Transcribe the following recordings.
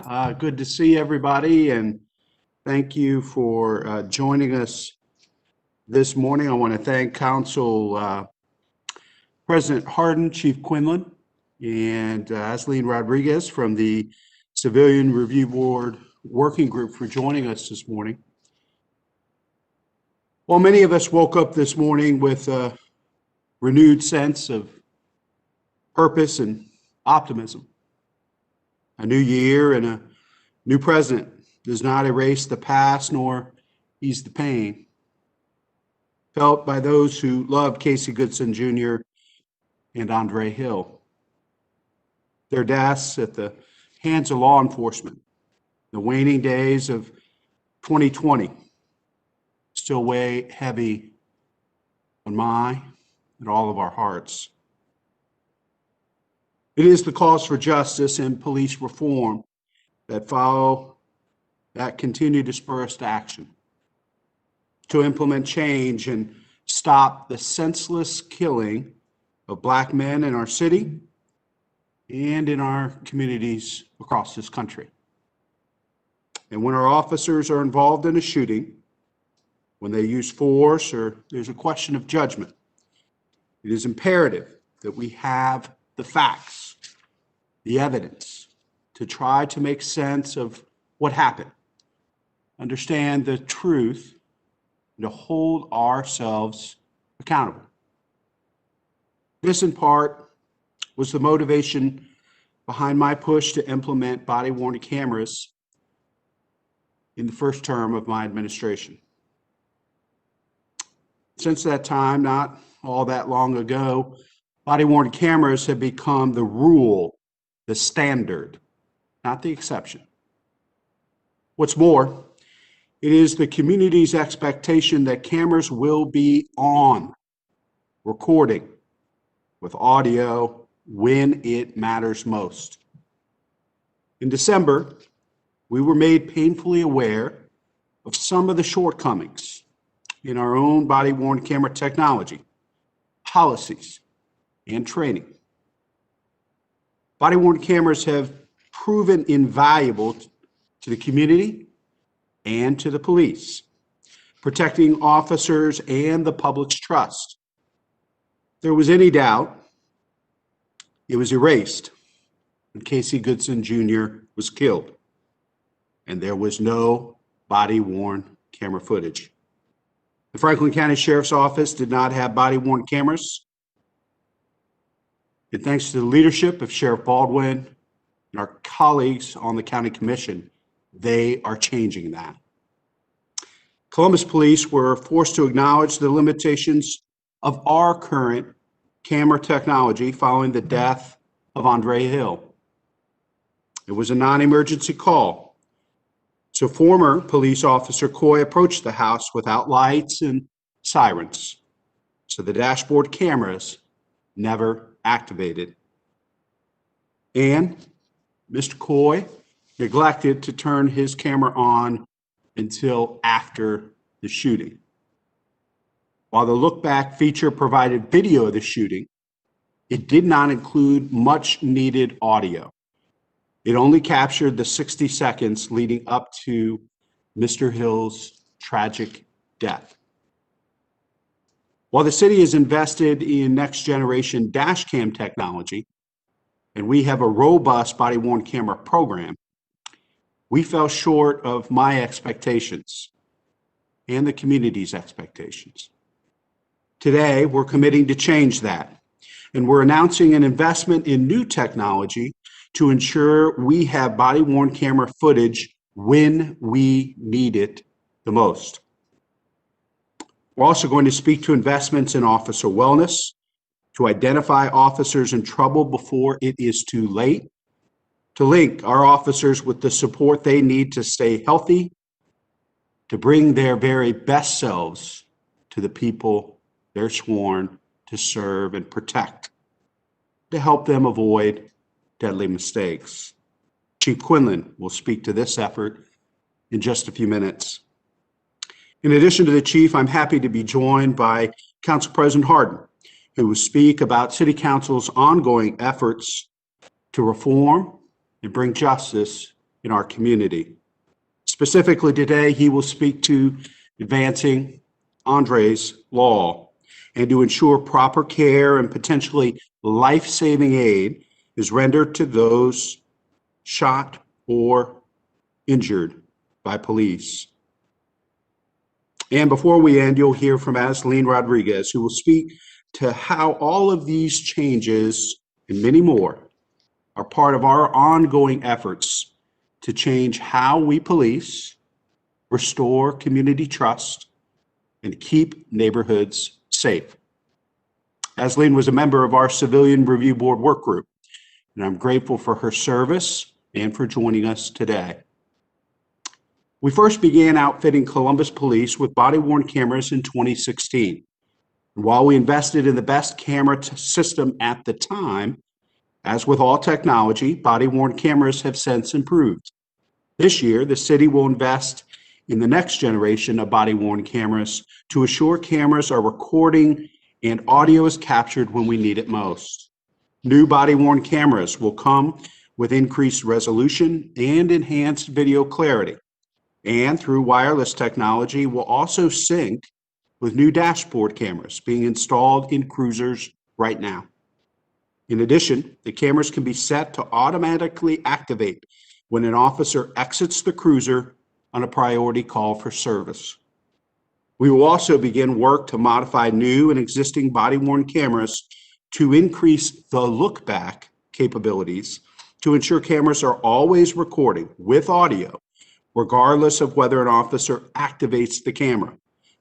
Good to see everybody, and thank you for joining us this morning. I want to thank Council President Hardin, Chief Quinlan, and Asleen Rodriguez from the Civilian Review Board Working Group for joining us this morning. Well, many of us woke up this morning with a renewed sense of purpose and optimism. A new year and a new president does not erase the past nor ease the pain felt by those who loved Casey Goodson Jr. and Andre Hill. Their deaths at the hands of law enforcement, the waning days of 2020, still weigh heavy on my and all of our hearts. It is the calls for justice and police reform that follow that continue to spur us to action, to implement change and stop the senseless killing of Black men in our city and in our communities across this country. And when our officers are involved in a shooting, when they use force or there's a question of judgment, it is imperative that we have the facts, the evidence, to try to make sense of what happened, understand the truth, and to hold ourselves accountable. This, in part, was the motivation behind my push to implement body-worn cameras in the first term of my administration. Since that time, not all that long ago, body-worn cameras have become the rule, the standard, not the exception. What's more, it is the community's expectation that cameras will be on, recording, with audio when it matters most. In December, we were made painfully aware of some of the shortcomings in our own body-worn camera technology, policies, and training. Body-worn cameras have proven invaluable to the community and to the police, protecting officers and the public's trust. If there was any doubt, it was erased when Casey Goodson Jr. was killed, and there was no body-worn camera footage. The Franklin County Sheriff's Office did not have body-worn cameras. And thanks to the leadership of Sheriff Baldwin and our colleagues on the County Commission, they are changing that. Columbus Police were forced to acknowledge the limitations of our current camera technology following the death of Andre Hill. It was a non-emergency call. So former police officer Coy approached the house without lights and sirens. So the dashboard cameras never activated. And Mr. Coy neglected to turn his camera on until after the shooting. While the look back feature provided video of the shooting, it did not include much needed audio. It only captured the 60 seconds leading up to Mr. Hill's tragic death. While the city is invested in next generation dash cam technology, and we have a robust body-worn camera program, we fell short of my expectations and the community's expectations. Today, we're committing to change that, and we're announcing an investment in new technology to ensure we have body-worn camera footage when we need it the most. We're also going to speak to investments in officer wellness, to identify officers in trouble before it is too late, to link our officers with the support they need to stay healthy, to bring their very best selves to the people they're sworn to serve and protect, to help them avoid deadly mistakes. Chief Quinlan will speak to this effort in just a few minutes. In addition to the chief, I'm happy to be joined by Council President Hardin, who will speak about City Council's ongoing efforts to reform and bring justice in our community. Specifically today, he will speak to advancing Andre's law and to ensure proper care and potentially life-saving aid is rendered to those shot or injured by police. And before we end, you'll hear from Asleen Rodriguez, who will speak to how all of these changes and many more are part of our ongoing efforts to change how we police, restore community trust, and keep neighborhoods safe. Asleen was a member of our Civilian Review Board work group, and I'm grateful for her service and for joining us today. We first began outfitting Columbus Police with body-worn cameras in 2016. And while we invested in the best camera system at the time, as with all technology, body-worn cameras have since improved. This year, the city will invest in the next generation of body-worn cameras to assure cameras are recording and audio is captured when we need it most. New body-worn cameras will come with increased resolution and enhanced video clarity, and through wireless technology will also sync with new dashboard cameras being installed in cruisers right now. In addition, the cameras can be set to automatically activate when an officer exits the cruiser on a priority call for service. We will also begin work to modify new and existing body-worn cameras to increase the look-back capabilities to ensure cameras are always recording with audio, regardless of whether an officer activates the camera,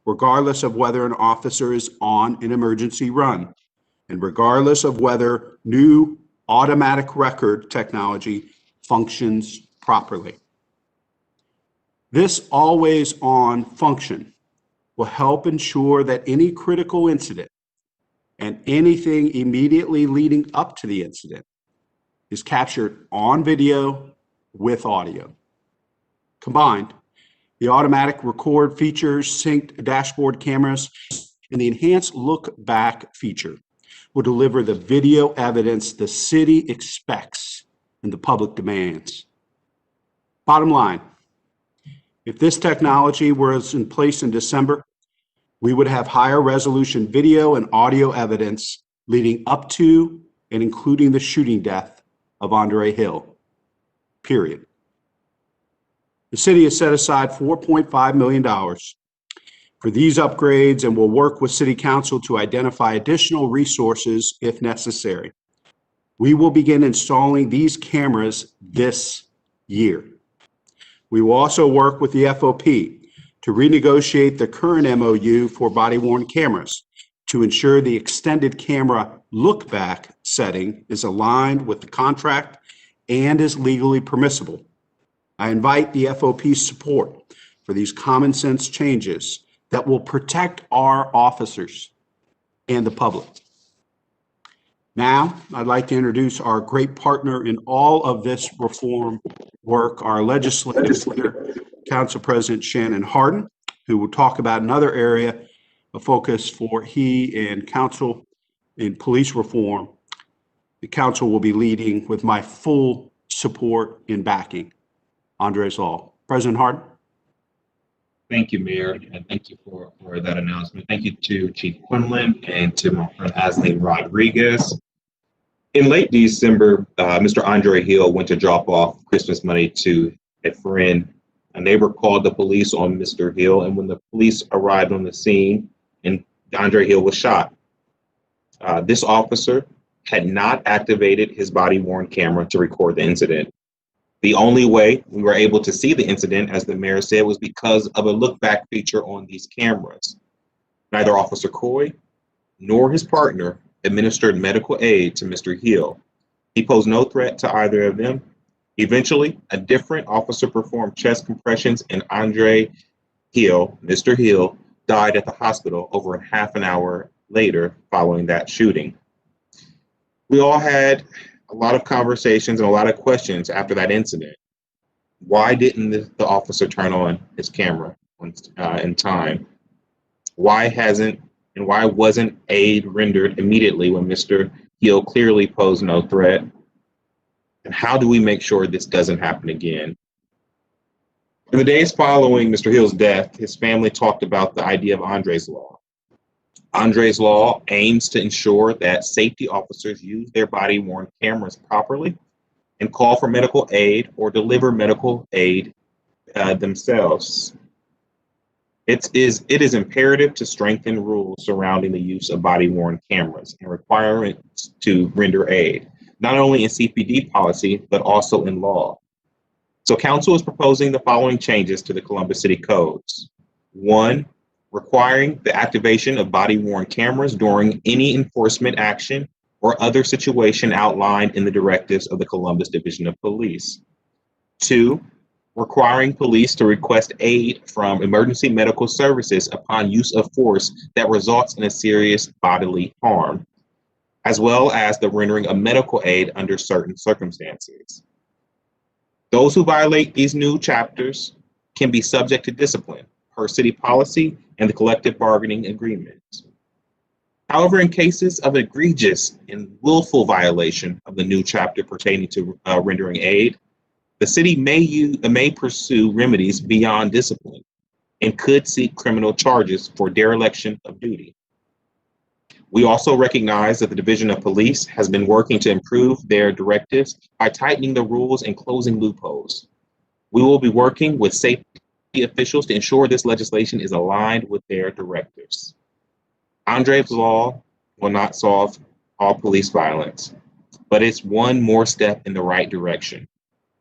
regardless of whether an officer is on an emergency run, and regardless of whether new automatic record technology functions properly. This always-on function will help ensure that any critical incident and anything immediately leading up to the incident is captured on video with audio. Combined, the automatic record features, synced dashboard cameras, and the enhanced look back feature will deliver the video evidence the city expects and the public demands. Bottom line, if this technology was in place in December, we would have higher resolution video and audio evidence leading up to and including the shooting death of Andre Hill, period. The city has set aside $4.5 million for these upgrades and will work with City Council to identify additional resources if necessary. We will begin installing these cameras this year. We will also work with the FOP to renegotiate the current MOU for body-worn cameras to ensure the extended camera look-back setting is aligned with the contract and is legally permissible. I invite the FOP's support for these common sense changes that will protect our officers and the public. Now, I'd like to introduce our great partner in all of this reform work, our legislative leader, Council President Shannon Hardin, who will talk about another area of focus for he and council in police reform. The council will be leading with my full support in backing Andre's law. President Hardin. Thank you, Mayor, and thank you for that announcement. Thank you to Chief Quinlan and to my friend Asleen Rodriguez. In late December, Mr. Andre Hill went to drop off Christmas money to a friend. A neighbor called the police on Mr. Hill, and when the police arrived on the scene, and Andre Hill was shot. This officer had not activated his body-worn camera to record the incident. The only way we were able to see the incident, as the mayor said, was because of a look-back feature on these cameras. Neither Officer Coy nor his partner administered medical aid to Mr. Hill. He posed no threat to either of them. Eventually, a different officer performed chest compressions, and Andre Hill, Mr. Hill, died at the hospital over half an hour later following that shooting. We all had a lot of conversations and a lot of questions after that incident. Why didn't the officer turn on his camera in time? Why wasn't aid rendered immediately when Mr. Hill clearly posed no threat? And how do we make sure this doesn't happen again? In the days following Mr. Hill's death, his family talked about the idea of Andre's Law. Andre's Law aims to ensure that safety officers use their body-worn cameras properly and call for medical aid or deliver medical aid themselves. It is imperative to strengthen rules surrounding the use of body-worn cameras and requirements to render aid, not only in CPD policy, but also in law. So council is proposing the following changes to the Columbus City Codes. 1, requiring the activation of body-worn cameras during any enforcement action or other situation outlined in the directives of the Columbus Division of Police. 2, requiring police to request aid from emergency medical services upon use of force that results in a serious bodily harm, as well as the rendering of medical aid under certain circumstances. Those who violate these new chapters can be subject to discipline per city policy and the collective bargaining agreement. However, in cases of egregious and willful violation of the new chapter pertaining to rendering aid, the city may pursue remedies beyond discipline and could seek criminal charges for dereliction of duty. We also recognize that the Division of Police has been working to improve their directives by tightening the rules and closing loopholes. We will be working with safety officials to ensure this legislation is aligned with their directives. Andre's Law will not solve all police violence, but it's one more step in the right direction.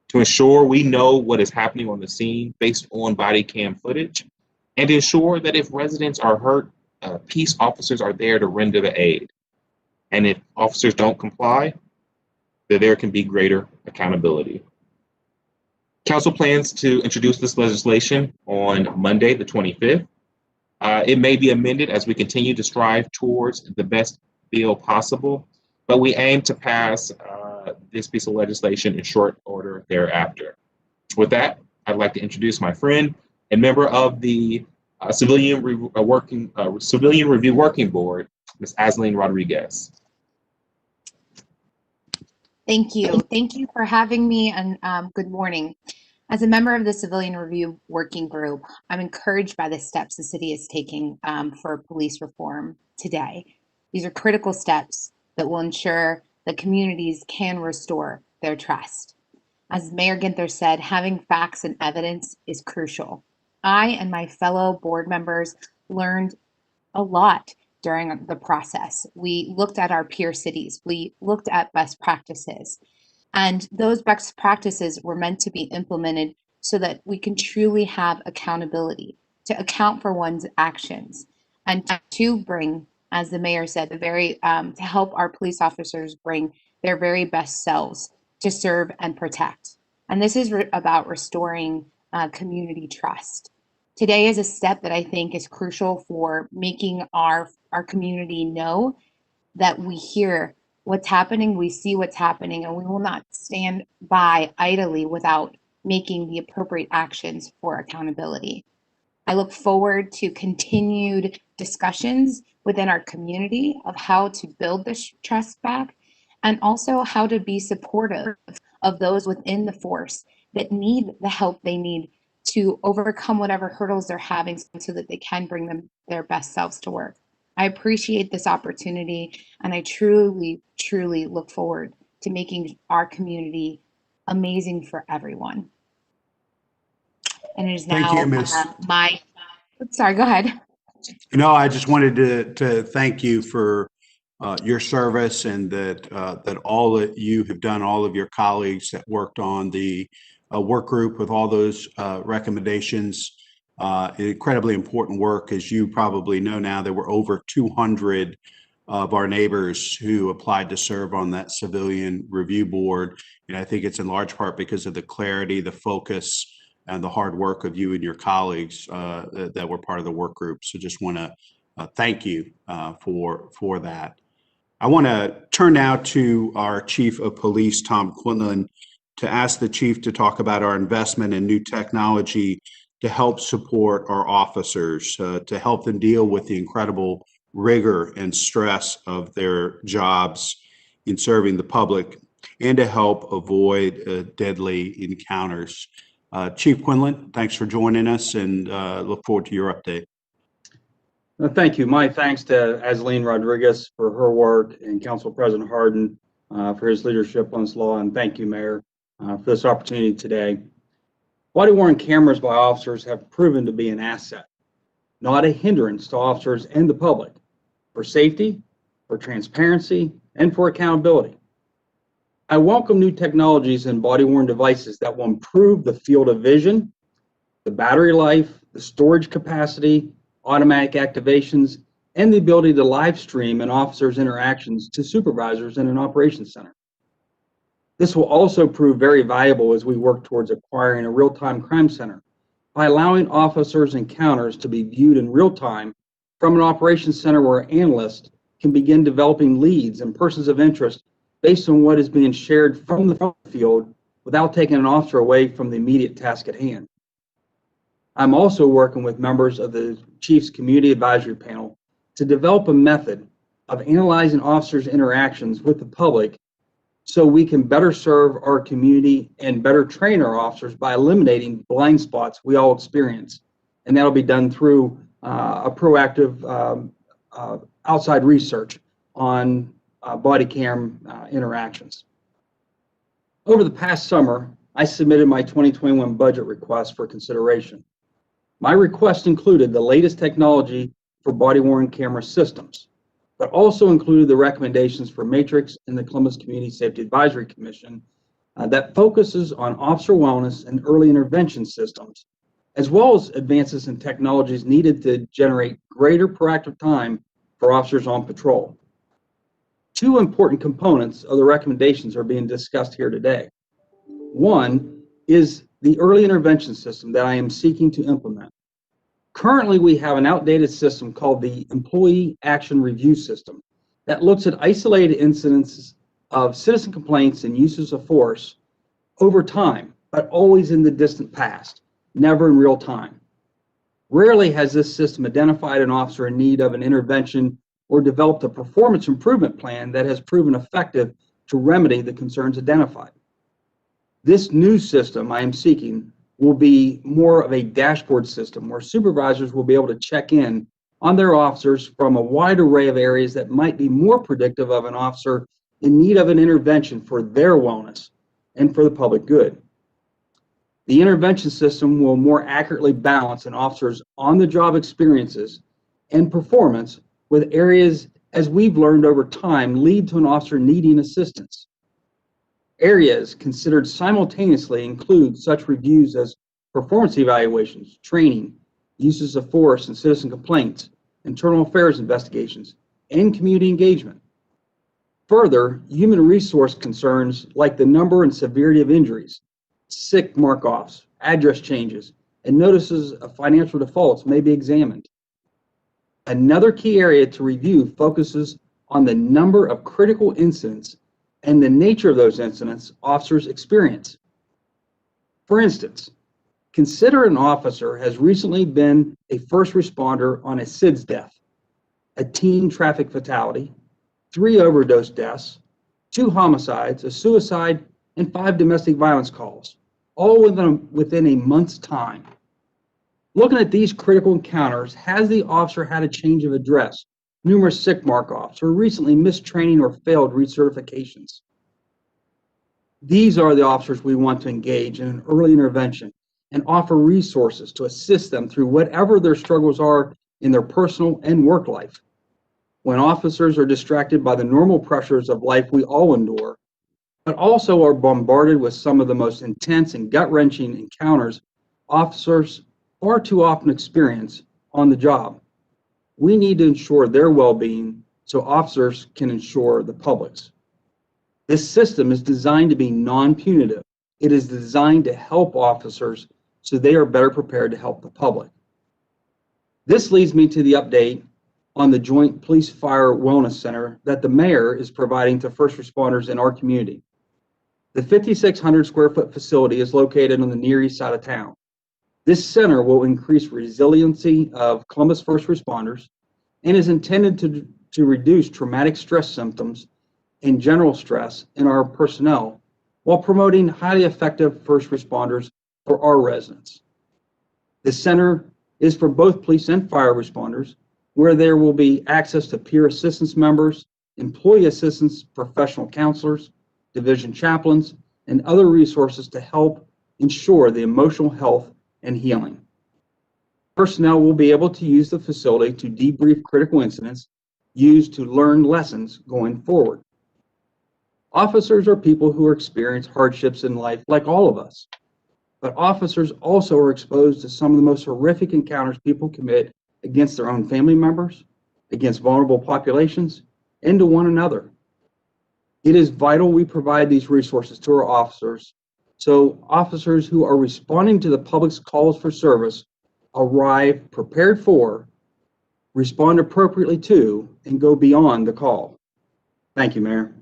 To ensure we know what is happening on the scene based on body cam footage, and ensure that if residents are hurt, peace officers are there to render the aid. And if officers don't comply, that there can be greater accountability. Council plans to introduce this legislation on Monday, the 25th. It may be amended as we continue to strive towards the best bill possible, but we aim to pass this piece of legislation in short order thereafter. With that, I'd like to introduce my friend and member of the Civilian Review Working Board, Ms. Aisling Rodriguez. Thank you. Thank you for having me, and good morning. As a member of the Civilian Review Working Group, I'm encouraged by the steps the city is taking for police reform today. These are critical steps that will ensure that communities can restore their trust. As Mayor Ginther said, having facts and evidence is crucial. I and my fellow board members learned a lot during the process. We looked at our peer cities, we looked at best practices, and those best practices were meant to be implemented so that we can truly have accountability, to account for one's actions, and to bring, as the mayor said, to help our police officers bring their very best selves to serve and protect. And this is about restoring community trust. Today is a step that I think is crucial for making our community know that we hear what's happening, we see what's happening, and we will not stand by idly without making the appropriate actions for accountability. I look forward to continued discussions within our community of how to build this trust back, and also how to be supportive of those within the force that need the help they need to overcome whatever hurdles they're having so that they can bring their best selves to work. I appreciate this opportunity, and I truly, truly look forward to making our community amazing for everyone. And it is now Thank you, Ms. Sorry, go ahead. No, I just wanted to thank you for your service, and that all that you have done, all of your colleagues that worked on the work group with all those recommendations. Incredibly important work. As you probably know now, there were over 200 of our neighbors who applied to serve on that Civilian Review Board. And I think it's in large part because of the clarity, the focus, and the hard work of you and your colleagues that were part of the work group. So just want to thank you for that. I want to turn now to our Chief of Police, Tom Quinlan, to ask the Chief to talk about our investment in new technology to help support our officers, to help them deal with the incredible rigor and stress of their jobs in serving the public, and to help avoid deadly encounters. Chief Quinlan, thanks for joining us, and look forward to your update. Thank you. My thanks to Azleen Rodriguez for her work and Council President Hardin for his leadership on this law. And thank you, Mayor, for this opportunity today. Body-worn cameras by officers have proven to be an asset, not a hindrance to officers and the public, for safety, for transparency, and for accountability. I welcome new technologies and body-worn devices that will improve the field of vision, the battery life, the storage capacity, automatic activations, and the ability to live stream an officer's interactions to supervisors in an operations center. This will also prove very valuable as we work towards acquiring a real-time crime center by allowing officers' encounters to be viewed in real time from an operations center where analysts can begin developing leads and persons of interest based on what is being shared from the field without taking an officer away from the immediate task at hand. I'm also working with members of the Chief's Community Advisory Panel to develop a method of analyzing officers' interactions with the public so we can better serve our community and better train our officers by eliminating blind spots we all experience. And that'll be done through a proactive outside research on body cam interactions. Over the past summer, I submitted my 2021 budget request for consideration. My request included the latest technology for body-worn camera systems, but also included the recommendations for Matrix and the Columbus Community Safety Advisory Commission that focuses on officer wellness and early intervention systems, as well as advances in technologies needed to generate greater proactive time for officers on patrol. Two important components of the recommendations are being discussed here today. One is the early intervention system that I am seeking to implement. Currently, we have an outdated system called the Employee Action Review System that looks at isolated incidents of citizen complaints and uses of force over time, but always in the distant past, never in real time. Rarely has this system identified an officer in need of an intervention or developed a performance improvement plan that has proven effective to remedy the concerns identified. This new system I am seeking will be more of a dashboard system where supervisors will be able to check in on their officers from a wide array of areas that might be more predictive of an officer in need of an intervention for their wellness and for the public good. The intervention system will more accurately balance an officer's on-the-job experiences and performance with areas, as we've learned over time, lead to an officer needing assistance. Areas considered simultaneously include such reviews as performance evaluations, training, uses of force and citizen complaints, internal affairs investigations, and community engagement. Further, human resource concerns like the number and severity of injuries, sick mark-offs, address changes, and notices of financial defaults may be examined. Another key area to review focuses on the number of critical incidents and the nature of those incidents officers experience. For instance, consider an officer has recently been a first responder on a SIDS death, a teen traffic fatality, 3 overdose deaths, 2 homicides, a suicide, and 5 domestic violence calls, all within a month's time. Looking at these critical encounters, has the officer had a change of address, numerous sick mark-offs, or recently missed training or failed recertifications? These are the officers we want to engage in an early intervention and offer resources to assist them through whatever their struggles are in their personal and work life. When officers are distracted by the normal pressures of life we all endure, but also are bombarded with some of the most intense and gut-wrenching encounters officers far too often experience on the job, we need to ensure their well-being so officers can ensure the public's. This system is designed to be non-punitive. It is designed to help officers so they are better prepared to help the public. This leads me to the update on the Joint Police Fire Wellness Center that the mayor is providing to first responders in our community. The 5,600 square foot facility is located on the near east side of town. This center will increase resiliency of Columbus first responders and is intended to reduce traumatic stress symptoms and general stress in our personnel while promoting highly effective first responders for our residents. The center is for both police and fire responders, where there will be access to peer assistance members, employee assistance, professional counselors, division chaplains, and other resources to help ensure the emotional health and healing. Personnel will be able to use the facility to debrief critical incidents used to learn lessons going forward. Officers are people who experience hardships in life like all of us, but officers also are exposed to some of the most horrific encounters people commit against their own family members, against vulnerable populations, and to one another. It is vital we provide these resources to our officers so officers who are responding to the public's calls for service arrive prepared for, respond appropriately to, and go beyond the call. Thank you, Mayor.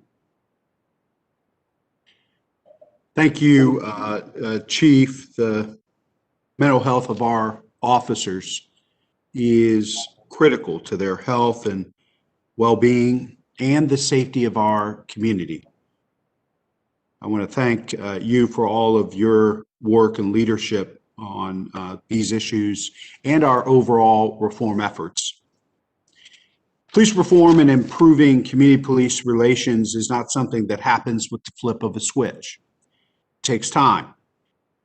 Thank you, Chief. The mental health of our officers is critical to their health and well-being and the safety of our community. I want to thank you for all of your work and leadership on these issues and our overall reform efforts. Police reform and improving community-police relations is not something that happens with the flip of a switch. It takes time,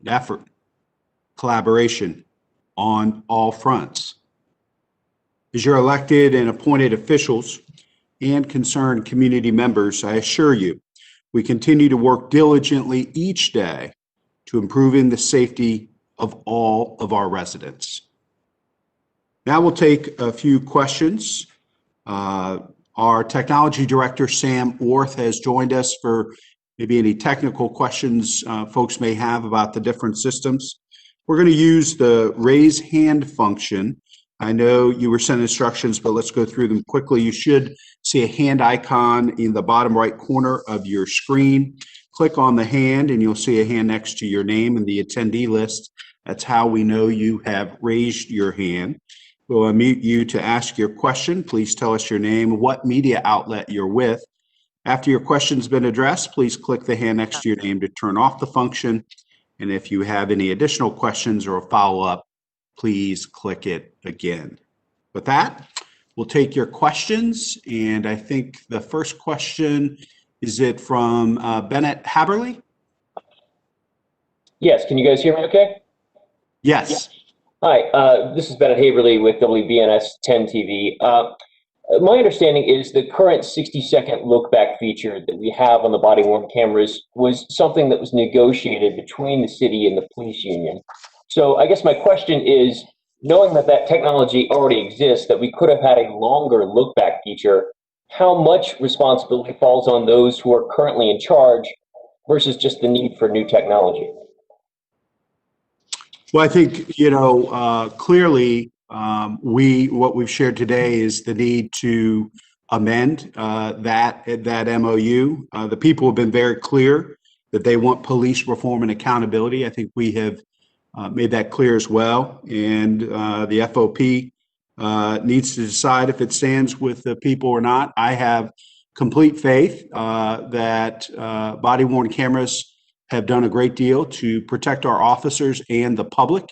effort, collaboration on all fronts. As your elected and appointed officials and concerned community members, I assure you, we continue to work diligently each day to improving the safety of all of our residents. Now we'll take a few questions. Our technology director, Sam Orth, has joined us for maybe any technical questions folks may have about the different systems. We're going to use the raise hand function. I know you were sent instructions, but let's go through them quickly. You should see a hand icon in the bottom right corner of your screen. Click on the hand and you'll see a hand next to your name in the attendee list. That's how we know you have raised your hand. We'll unmute you to ask your question. Please tell us your name, what media outlet you're with. After your question's been addressed, please click the hand next to your name to turn off the function. And if you have any additional questions or a follow-up, please click it again. With that, we'll take your questions. And I think the first question, is it from Bennett Haberly? Yes, can you guys hear me okay? Yes. Hi, this is Bennett Haberly with WBNS 10 TV. My understanding is the current 60-second look-back feature that we have on the body-worn cameras was something that was negotiated between the city and the police union. So I guess my question is, knowing that that technology already exists, that we could have had a longer look-back feature, how much responsibility falls on those who are currently in charge versus just the need for new technology? Well, I think, clearly what we've shared today is the need to amend that MOU. The people have been very clear that they want police reform and accountability. I think we have made that clear as well. And the FOP needs to decide if it stands with the people or not. I have complete faith that body-worn cameras have done a great deal to protect our officers and the public.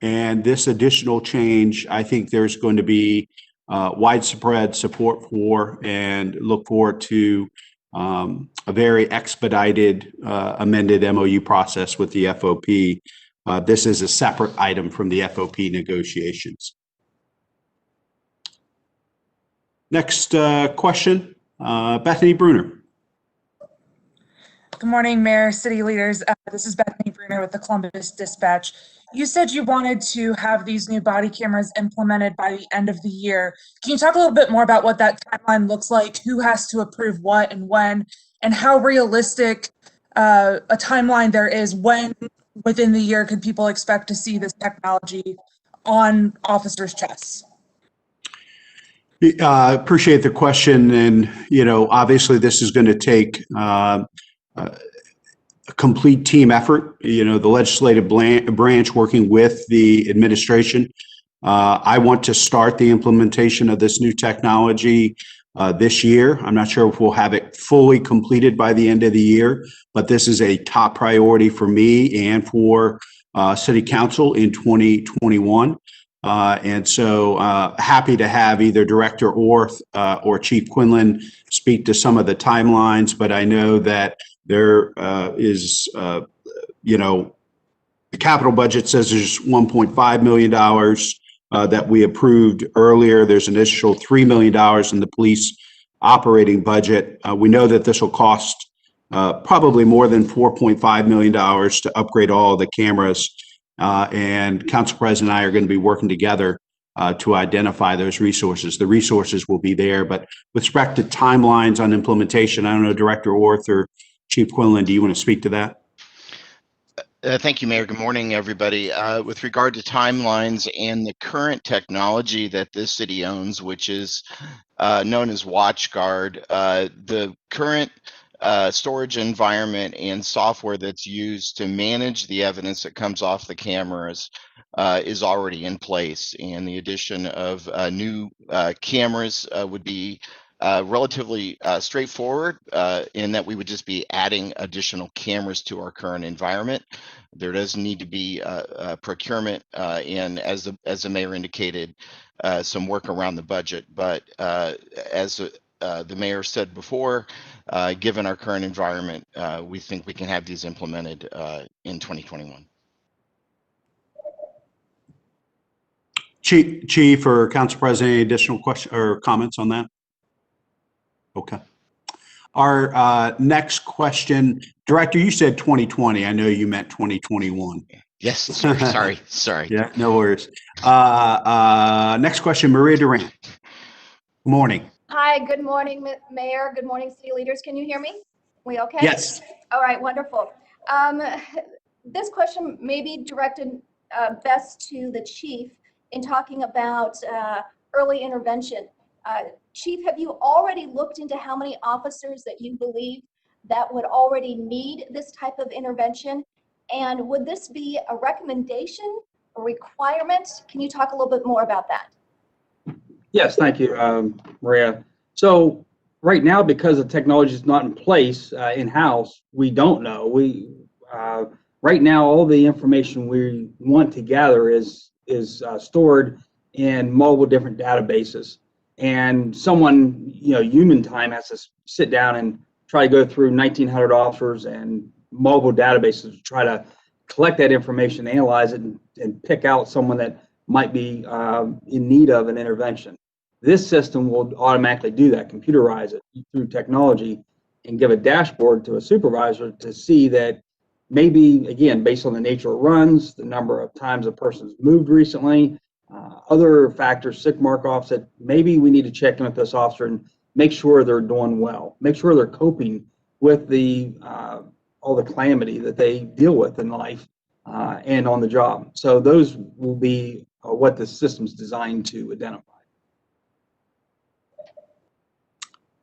And this additional change, I think there's going to be widespread support for, and look forward to a very expedited amended MOU process with the FOP. This is a separate item from the FOP negotiations. Next question, Bethany Bruner. Good morning, Mayor, city leaders. This is Bethany Bruner with the Columbus Dispatch. You said you wanted to have these new body cameras implemented by the end of the year. Can you talk a little bit more about what that timeline looks like? Who has to approve what and when, and how realistic a timeline there is? When within the year could people expect to see this technology on officers' chests? I appreciate the question. And, obviously this is going to take a complete team effort, the legislative branch working with the administration. I want to start the implementation of this new technology this year. I'm not sure if we'll have it fully completed by the end of the year, but this is a top priority for me and for city council in 2021. And so happy to have either Director Orth or Chief Quinlan speak to some of the timelines, but I know that there is, the capital budget says there's $1.5 million that we approved earlier. There's an additional $3 million in the police operating budget. We know that this will cost probably more than $4.5 million to upgrade all of the cameras. And Council President and I are going to be working together to identify those resources. The resources will be there, but with respect to timelines on implementation, I don't know, Director Orth or Chief Quinlan, do you want to speak to that? Thank you, Mayor. Good morning, everybody. With regard to timelines and the current technology that this city owns, which is known as WatchGuard, the current storage environment and software that's used to manage the evidence that comes off the cameras is already in place. And the addition of new cameras would be relatively straightforward in that we would just be adding additional cameras to our current environment. There does need to be procurement and, as the mayor indicated, some work around the budget. But as the mayor said before, given our current environment, we think we can have these implemented in 2021. Chief or Council President, any additional questions or comments on that? Okay. Our next question, Director, you said 2020. I know you meant 2021. Yes, sir. Sorry. Yeah, no worries. Next question, Maria Durant. Good morning. Hi, good morning, Mayor. Good morning, city leaders. Can you hear me? We okay? Yes. All right, wonderful. This question may be directed best to the chief in talking about early intervention. Chief, have you already looked into how many officers that you believe that would already need this type of intervention? And would this be a recommendation, a requirement? Can you talk a little bit more about that? Yes, thank you, Maria. So right now, because the technology is not in place in-house, we don't know. Right now, all the information we want to gather is stored in multiple different databases. And someone, human time has to sit down and try to go through 1,900 officers and multiple databases to try to collect that information, analyze it, and pick out someone that might be in need of an intervention. This system will automatically do that, computerize it through technology, and give a dashboard to a supervisor to see that maybe, again, based on the nature of runs, the number of times a person's moved recently, other factors, sick mark-offs, that maybe we need to check in with this officer and make sure they're doing well, make sure they're coping with all the calamity that they deal with in life and on the job. So those will be what the system's designed to identify.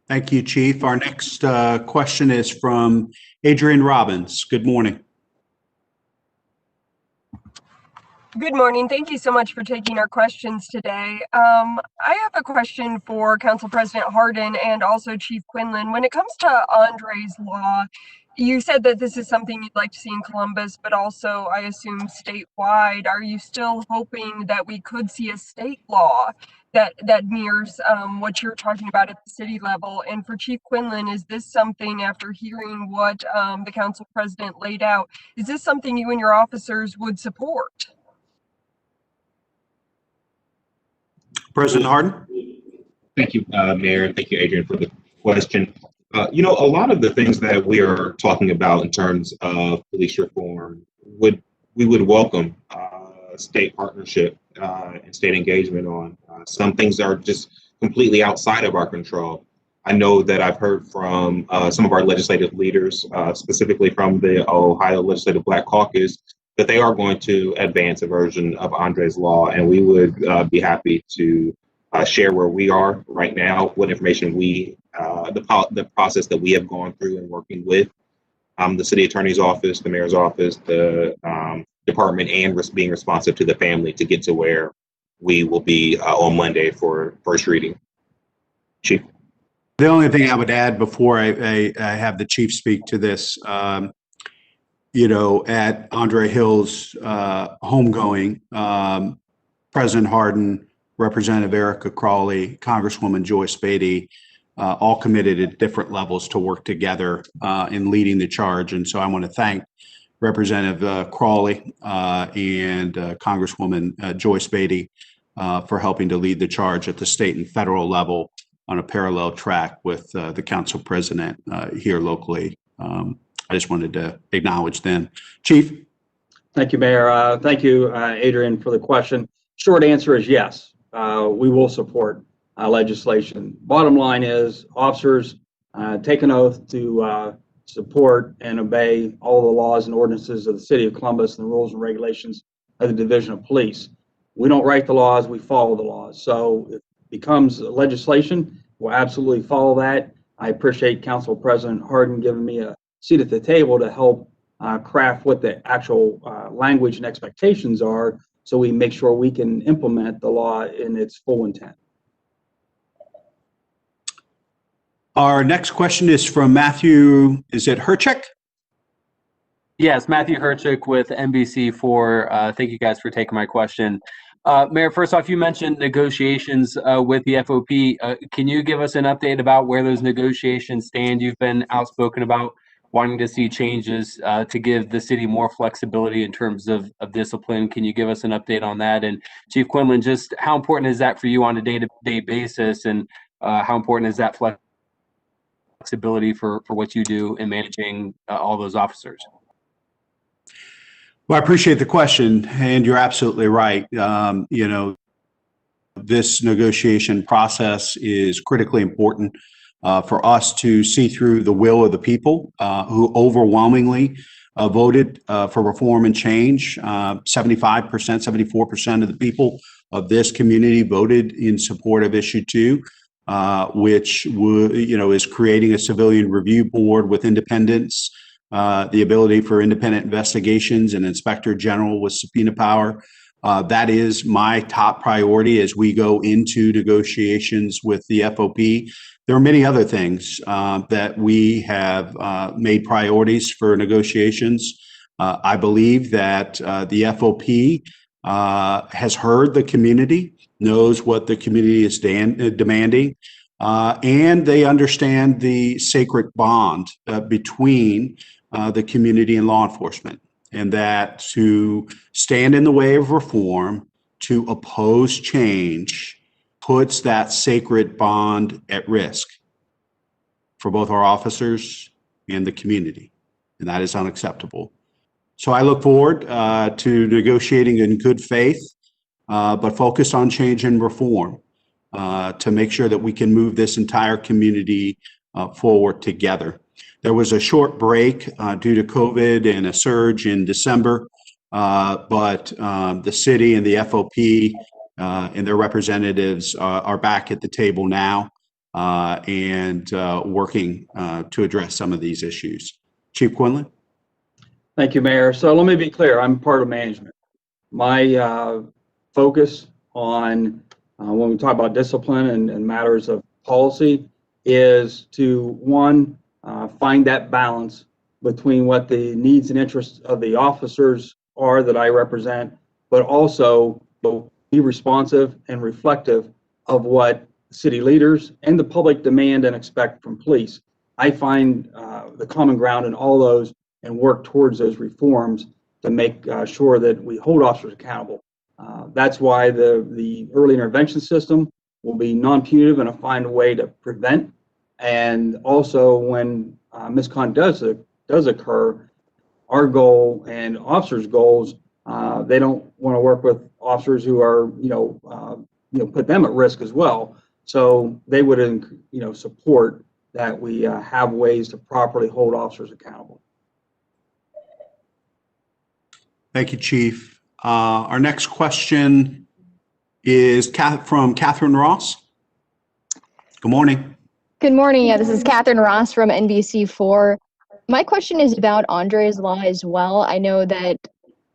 Thank you, Chief. Our next question is from Adrian Robbins. Good morning. Good morning. Thank you so much for taking our questions today. I have a question for Council President Hardin and also Chief Quinlan. When it comes to Andre's Law, you said that this is something you'd like to see in Columbus, but also, I assume, statewide. Are you still hoping that we could see a state law that mirrors what you're talking about at the city level? And for Chief Quinlan, is this something, after hearing what the Council President laid out, is this something you and your officers would support? President Hardin. Thank you, Mayor. Thank you, Adrian, for the question. A lot of the things that we are talking about in terms of police reform we would welcome state partnership and state engagement on. Some things are just completely outside of our control. I know that I've heard from some of our legislative leaders, specifically from the Ohio Legislative Black Caucus, that they are going to advance a version of Andre's Law, and we would be happy to share where we are right now, what information the process that we have gone through and working with the city attorney's office, the mayor's office, the department, and being responsive to the family to get to where we will be on Monday for first reading. Chief. The only thing I would add before I have the chief speak to this, at Andre Hill's homegoing, President Hardin, Representative Erica Crawley, Congresswoman Joyce Beatty, all committed at different levels to work together in leading the charge. And so I want to thank Representative Crawley and Congresswoman Joyce Beatty for helping to lead the charge at the state and federal level on a parallel track with the council president here locally. I just wanted to acknowledge them. Chief? Thank you, Mayor. Thank you, Adrian, for the question. Short answer is yes. We will support legislation. Bottom line is officers take an oath to support and obey all the laws and ordinances of the city of Columbus and the rules and regulations of the Division of Police. We don't write the laws, we follow the laws. So if it becomes legislation, we'll absolutely follow that. I appreciate Council President Hardin giving me a seat at the table to help craft what the actual language and expectations are, so we make sure we can implement the law in its full intent. Our next question is from Matthew, is it Herchik? Yes, Matthew Herchik with NBC4. Thank you guys for taking my question. Mayor, first off, you mentioned negotiations with the FOP. Can you give us an update about where those negotiations stand? You've been outspoken about wanting to see changes to give the city more flexibility in terms of discipline. Can you give us an update on that? And Chief Quinlan, just how important is that for you on a day-to-day basis, and how important is that flexibility for what you do in managing all those officers? Well, I appreciate the question, and you're absolutely right. This negotiation process is critically important for us to see through the will of the people who overwhelmingly voted for reform and change. 75%, 74% of the people of this community voted in support of issue 2, which is creating a civilian review board with independence, the ability for independent investigations and inspector general with subpoena power. That is my top priority as we go into negotiations with the FOP. There are many other things that we have made priorities for negotiations. I believe that the FOP has heard the community, knows what the community is demanding, and they understand the sacred bond between the community and law enforcement, and that to stand in the way of reform, to oppose change, puts that sacred bond at risk for both our officers and the community, and that is unacceptable. So I look forward to negotiating in good faith, but focus on change and reform to make sure that we can move this entire community forward together. There was a short break due to COVID and a surge in December, but the city and the FOP and their representatives are back at the table now and working to address some of these issues. Chief Quinlan? Thank you, Mayor. So let me be clear, I'm part of management. My focus on when we talk about discipline and matters of policy is to, one, find that balance between what the needs and interests of the officers are that I represent, but also be responsive and reflective of what city leaders and the public demand and expect from police. I find the common ground in all those and work towards those reforms to make sure that we hold officers accountable. That's why the early intervention system will be non-punitive and find a way to prevent. And also when misconduct does occur, our goal and officers' goals, they don't want to work with officers who are, put them at risk as well. So they would, support that we have ways to properly hold officers accountable. Thank you, Chief. Our next question is from Catherine Ross. Good morning. Good morning. Yeah, this is Catherine Ross from NBC4. My question is about Andre's Law as well. I know that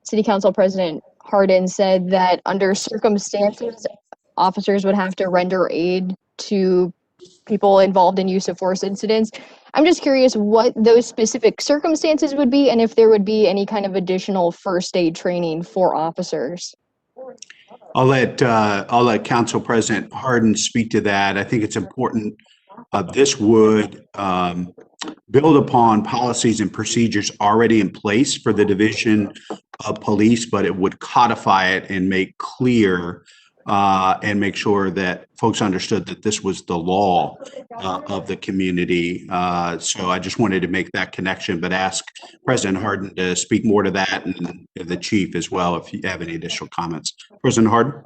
City Council President Hardin said that under circumstances, officers would have to render aid to people involved in use of force incidents. I'm just curious what those specific circumstances would be and if there would be any kind of additional first aid training for officers. I'll let Council President Hardin speak to that. I think it's important. This would build upon policies and procedures already in place for the Division of Police, but it would codify it and make clear and make sure that folks understood that this was the law of the community. So I just wanted to make that connection, but ask President Hardin to speak more to that, and the chief as well, if you have any additional comments. President Hardin.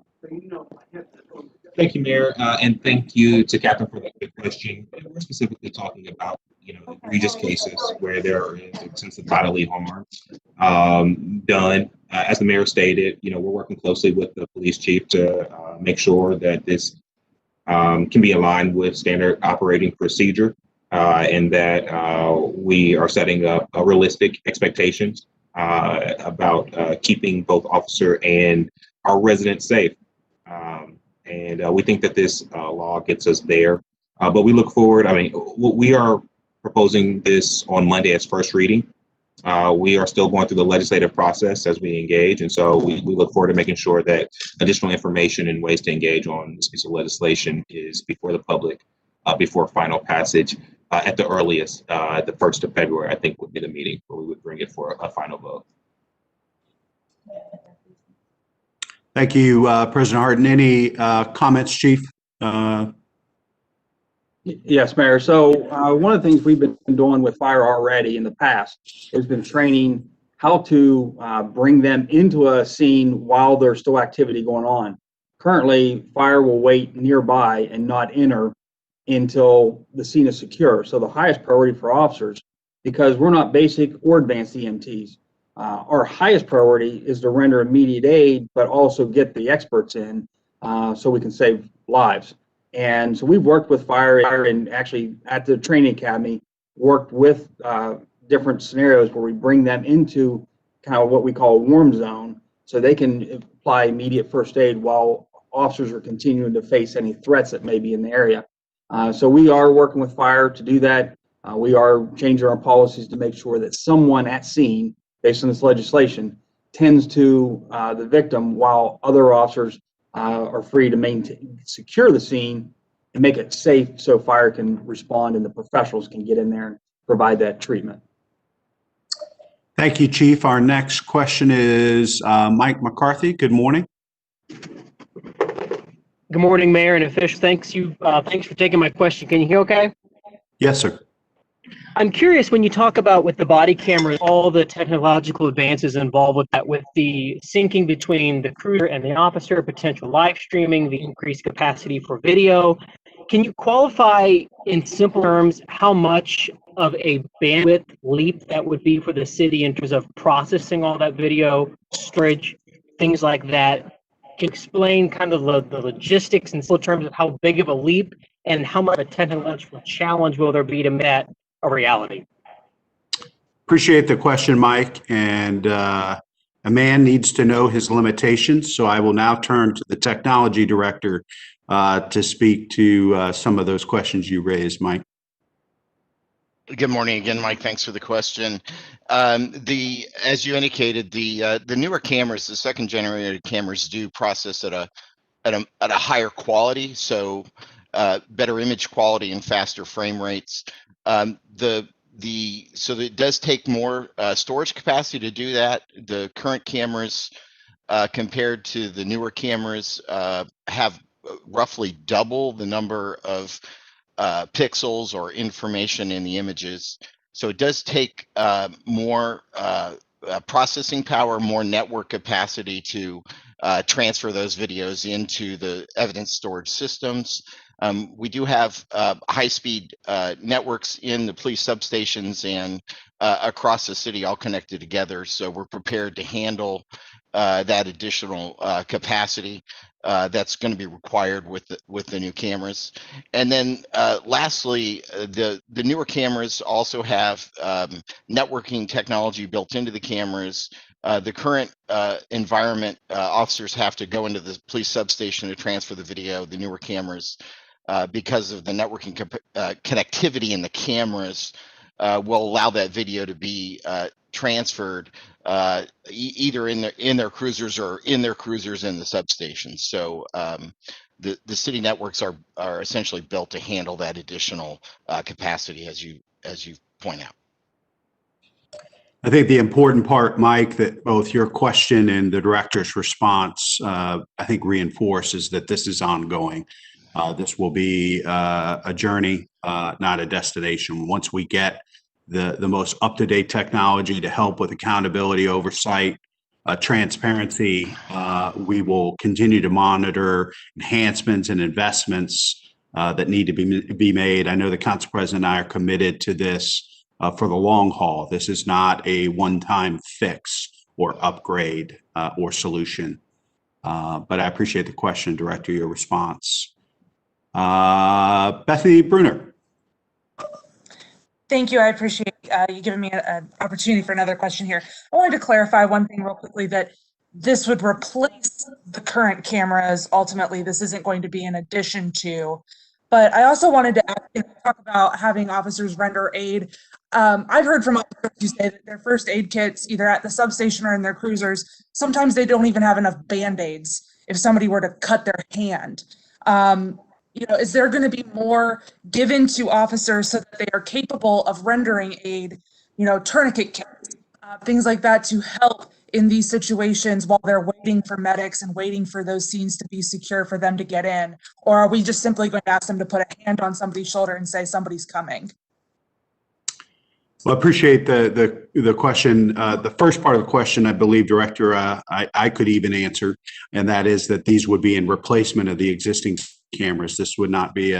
Thank you, Mayor, and thank you to Catherine for the question. We're specifically talking about, egregious cases where there is extensive bodily harm done. As the mayor stated, we're working closely with the police chief to make sure that this can be aligned with standard operating procedure, and that we are setting up realistic expectations about keeping both officer and our residents safe. And we think that this law gets us there. But we look forward. We are proposing this on Monday as first reading. We are still going through the legislative process as we engage. And so we look forward to making sure that additional information and ways to engage on this piece of legislation is before the public, before final passage at the earliest. The 1st of February, I think, would be the meeting where we would bring it for a final vote. Thank you, President Hardin. Any comments, Chief? Yes, Mayor. So one of the things we've been doing with fire already in the past has been training how to bring them into a scene while there's still activity going on. Currently, fire will wait nearby and not enter until the scene is secure. So the highest priority for officers, because we're not basic or advanced EMTs, our highest priority is to render immediate aid, but also get the experts in so we can save lives. And so we've worked with fire and actually at the training academy, worked with different scenarios where we bring them into kind of what we call a warm zone so they can apply immediate first aid while officers are continuing to face any threats that may be in the area. So we are working with fire to do that. We are changing our policies to make sure that someone at scene, based on this legislation, tends to the victim while other officers are free to secure the scene and make it safe so fire can respond and the professionals can get in there and provide that treatment. Thank you, Chief. Our next question is Mike McCarthy. Good morning. Good morning, Mayor and officials. Thanks for taking my question. Can you hear okay? Yes, sir. I'm curious, when you talk about with the body cameras, all the technological advances involved with that, with the syncing between the cruiser and the officer, potential live streaming, the increased capacity for video, can you qualify in simple terms how much of a bandwidth leap that would be for the city in terms of processing all that video, storage, things like that? Can you explain kind of the logistics in simple terms of how big of a leap and how much of a technological challenge will there be to make that a reality? Appreciate the question, Mike. And a man needs to know his limitations. So I will now turn to the technology director to speak to some of those questions you raised, Mike. Good morning again, Mike. Thanks for the question. As you indicated, the newer cameras, the second generation cameras, do process at a higher quality, so better image quality and faster frame rates. So it does take more storage capacity to do that. The current cameras, compared to the newer cameras, have roughly double the number of pixels or information in the images. So it does take more processing power, more network capacity to transfer those videos into the evidence storage systems. We do have high-speed networks in the police substations and across the city, all connected together. So we're prepared to handle that additional capacity that's going to be required with the new cameras. And then lastly, the newer cameras also have networking technology built into the cameras. The current environment, officers have to go into the police substation to transfer the video. The newer cameras because of the networking connectivity in the cameras, will allow that video to be transferred either in their cruisers or in their cruisers in the substations. So the city networks are essentially built to handle that additional capacity, as you point out. I think the important part, Mike, that both your question and the director's response, I think reinforces that this is ongoing. This will be a journey, not a destination. Once we get the most up-to-date technology to help with accountability, oversight, transparency, we will continue to monitor enhancements and investments that need to be made. I know the Council President and I are committed to this for the long haul. This is not a one-time fix or upgrade or solution. But I appreciate the question, Director, your response. Bethany Bruner. Thank you. I appreciate you giving me an opportunity for another question here. I wanted to clarify one thing real quickly, that this would replace the current cameras. Ultimately, this isn't going to be in addition to. But I also wanted to talk about having officers render aid. I've heard from officers who say that their first aid kits, either at the substation or in their cruisers, sometimes they don't even have enough Band-Aids if somebody were to cut their hand. Is there going to be more given to officers so that they are capable of rendering aid, tourniquet kits, things like that, to help in these situations while they're waiting for medics and waiting for those scenes to be secure for them to get in? Or are we just simply going to ask them to put a hand on somebody's shoulder and say somebody's coming? Well, I appreciate the question. The first part of the question, I believe, Director, I could even answer, and that is that these would be in replacement of the existing cameras. This would not be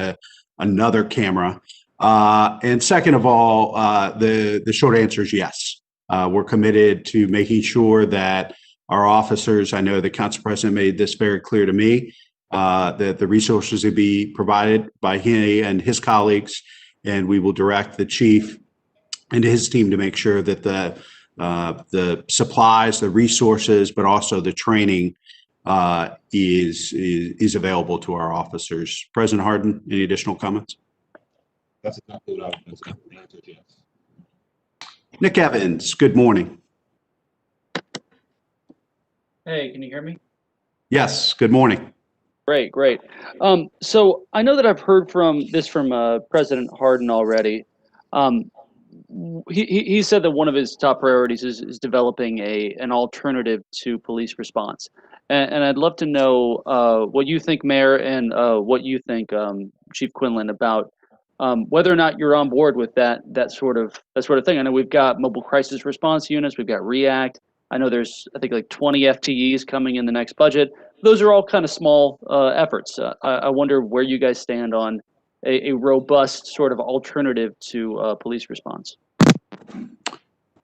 another camera. And second of all, the short answer is yes. We're committed to making sure that our officers, I know the Council President made this very clear to me, that the resources will be provided by he and his colleagues, and we will direct the chief and his team to make sure that the supplies, the resources, but also the training is available to our officers. President Hardin, any additional comments? That's exactly what I was going to answer, yes. Nick Evans, good morning. Hey, can you hear me? Yes, good morning. Great. So I know that I've heard from President Hardin already. He said that one of his top priorities is developing an alternative to police response. And I'd love to know what you think, Mayor, and what you think, Chief Quinlan, about whether or not you're on board with that sort of thing. I know we've got mobile crisis response units, we've got REACT. I know there's, I think, like 20 FTEs coming in the next budget. Those are all kind of small efforts. I wonder where you guys stand on a robust sort of alternative to police response.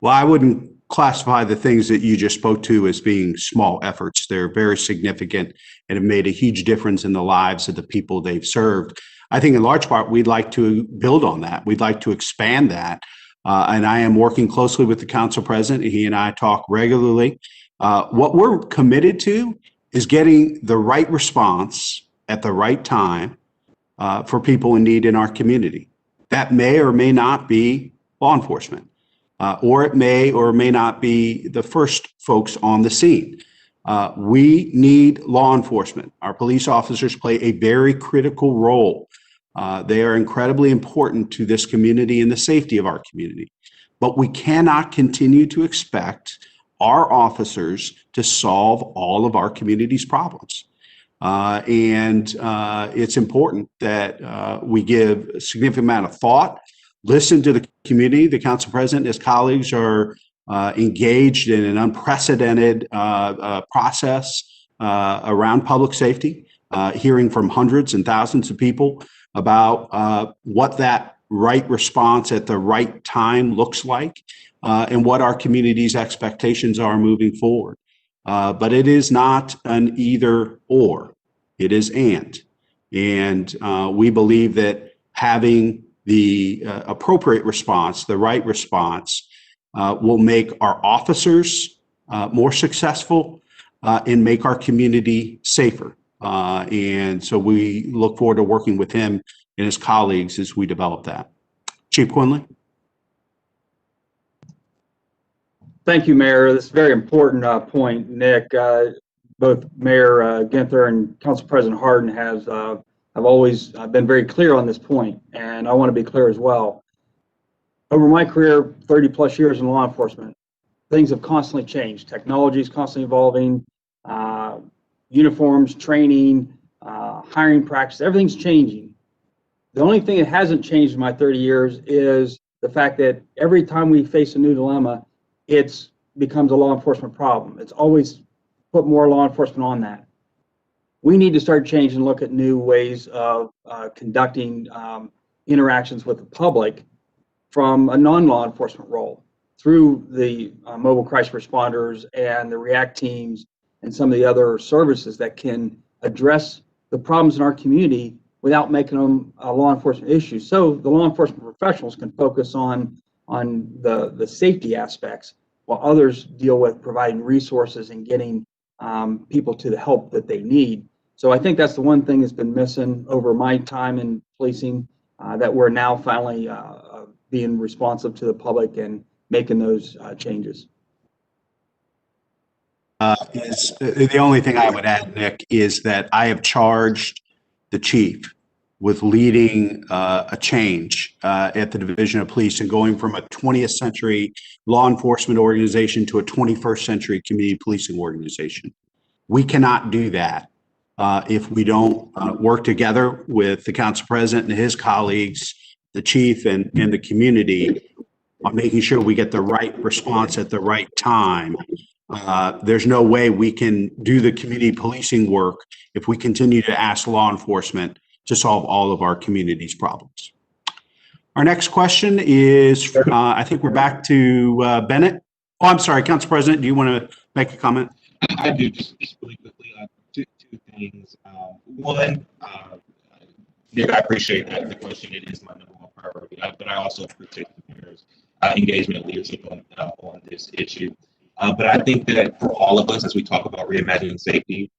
Well, I wouldn't classify the things that you just spoke to as being small efforts. They're very significant and have made a huge difference in the lives of the people they've served. I think in large part, we'd like to build on that. We'd like to expand that. And I am working closely with the Council President. He and I talk regularly. What we're committed to is getting the right response at the right time for people in need in our community. That may or may not be law enforcement, or it may or may not be the first folks on the scene. We need law enforcement. Our police officers play a very critical role. They are incredibly important to this community and the safety of our community. But we cannot continue to expect our officers to solve all of our community's problems. And it's important that we give a significant amount of thought, listen to the community. The Council President and his colleagues are engaged in an unprecedented process around public safety, hearing from hundreds and thousands of people about what that right response at the right time looks like, and what our community's expectations are moving forward. But it is not an either or, it is and. And we believe that having the appropriate response, the right response, will make our officers more successful and make our community safer. And so we look forward to working with him and his colleagues as we develop that. Chief Quinlan. Thank you, Mayor. This is a very important point, Nick. Both Mayor Ginther and Council President Hardin have always been very clear on this point, and I want to be clear as well. Over my career, 30 plus years in law enforcement, things have constantly changed. Technology is constantly evolving, uniforms, training, hiring practice, everything's changing. The only thing that hasn't changed in my 30 years is the fact that every time we face a new dilemma, it becomes a law enforcement problem. It's always put more law enforcement on that. We need to start changing and look at new ways of conducting interactions with the public from a non-law enforcement role through the mobile crisis responders and the REACT teams and some of the other services that can address the problems in our community without making them a law enforcement issue. So the law enforcement professionals can focus on the safety aspects while others deal with providing resources and getting people to the help that they need. So I think that's the one thing that's been missing over my time in policing, that we're now finally being responsive to the public and making those changes. The only thing I would add, Nick, is that I have charged the chief with leading a change at the Division of Police and going from a 20th century law enforcement organization to a 21st century community policing organization. We cannot do that if we don't work together with the council president and his colleagues, the chief and the community on making sure we get the right response at the right time. There's no way we can do the community policing work if we continue to ask law enforcement to solve all of our community's problems. Our next question is, I think we're back to Bennett. Oh, I'm sorry, Council President, do you want to make a comment? I do, just really quickly, two things. One, Nick, I appreciate the question. It is my number one priority, but I also appreciate the mayor's engagement and leadership on this issue. But I think that for all of us, as we talk about reimagining safety,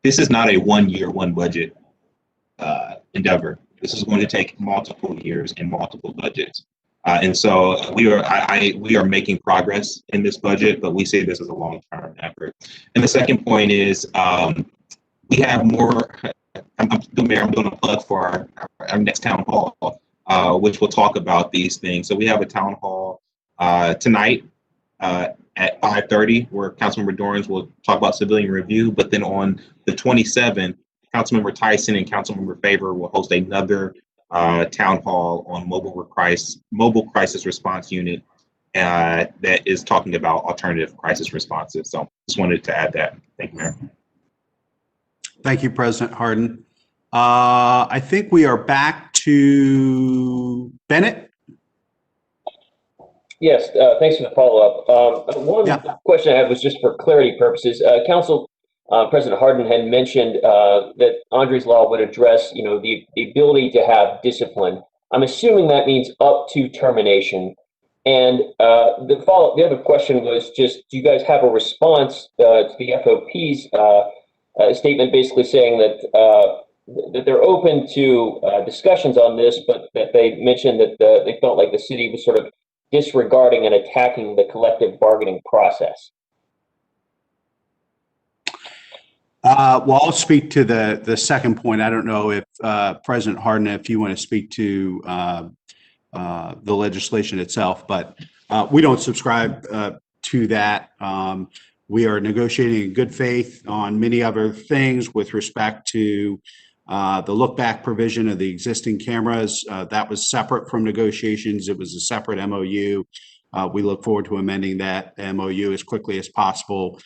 this is not a 1 year, one budget endeavor. This is going to take multiple years and multiple budgets. And so we are making progress in this budget, but we see this as a long-term effort. And the second point is we have more. I'm doing a plug for our next town hall, which will talk about these things. So we have a town hall tonight at 5:30, where Councilmember Dorans will talk about civilian review. But then on the 27th, Councilmember Tyson and Councilmember Favor will host another town hall on mobile crisis response unit that is talking about alternative crisis responses. So just wanted to add that. Thank you, Mayor. Thank you, President Hardin. I think we are back to Bennett. Yes, thanks for the follow-up. One question I had was just for clarity purposes. Council President Hardin had mentioned that Andre's Law would address, the ability to have discipline. I'm assuming that means up to termination. And the other question was just, do you guys have a response to the FOP's statement, basically saying that that they're open to discussions on this, but that they mentioned that they felt like the city was sort of disregarding and attacking the collective bargaining process? Well, I'll speak to the second point. I don't know if President Hardin, if you want to speak to the legislation itself, but we don't subscribe to that. We are negotiating in good faith on many other things with respect to the look back provision of the existing cameras. That was separate from negotiations. It was a separate MOU. We look forward to amending that MOU as quickly as possible.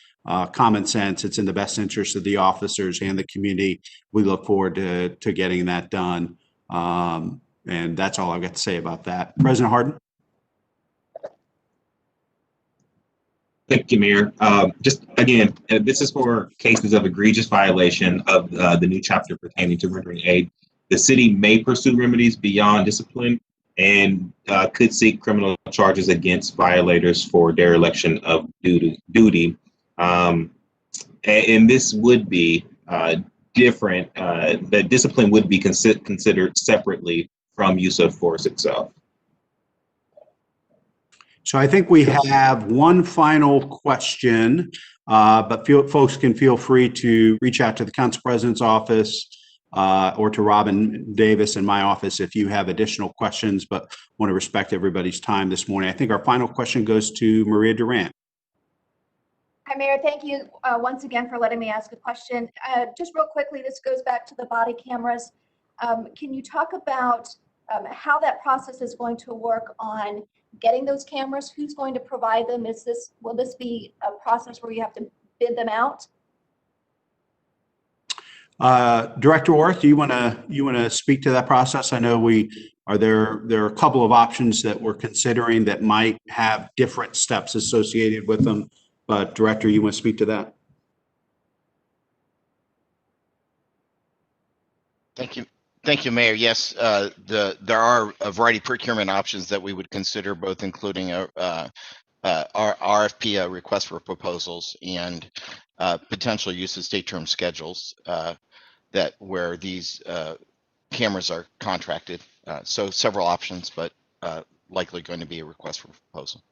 Common sense, it's in the best interest of the officers and the community. We look forward to getting that done. And that's all I've got to say about that. President Hardin. Thank you, Mayor. Just again, this is for cases of egregious violation of the new chapter pertaining to rendering aid. The city may pursue remedies beyond discipline and could seek criminal charges against violators for dereliction of duty. And this would be different, that discipline would be considered separately from use of force itself. So I think we have one final question, but folks can feel free to reach out to the Council President's office or to Robin Davis in my office if you have additional questions, but want to respect everybody's time this morning. I think our final question goes to Maria Durant. Hi, Mayor. Thank you once again for letting me ask a question. Just real quickly, this goes back to the body cameras. Can you talk about how that process is going to work on getting those cameras? Who's going to provide them? Will this be a process where you have to bid them out? Director Orth, do you want to speak to that process? I know there are a couple of options that we're considering that might have different steps associated with them. But Director, you want to speak to that? Thank you. Thank you, Mayor. Yes, there are a variety of procurement options that we would consider, both including our RFP, a request for proposals, and potential use of state term schedules where these cameras are contracted. So several options, but likely going to be a request for proposal.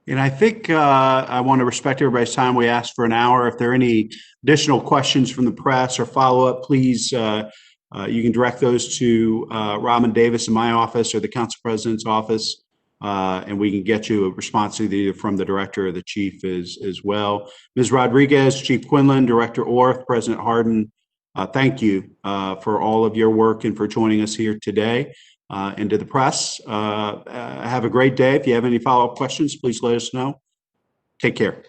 And I think I want to respect everybody's time. We asked for an hour. If there are any additional questions from the press or follow-up, please, you can direct those to Robin Davis in my office or the Council President's office, and we can get you a response either from the Director or the Chief as well. Ms. Rodriguez, Chief Quinlan, Director Orth, President Hardin, thank you for all of your work and for joining us here today. And to the press, have a great day. If you have any follow-up questions, please let us know. Take care.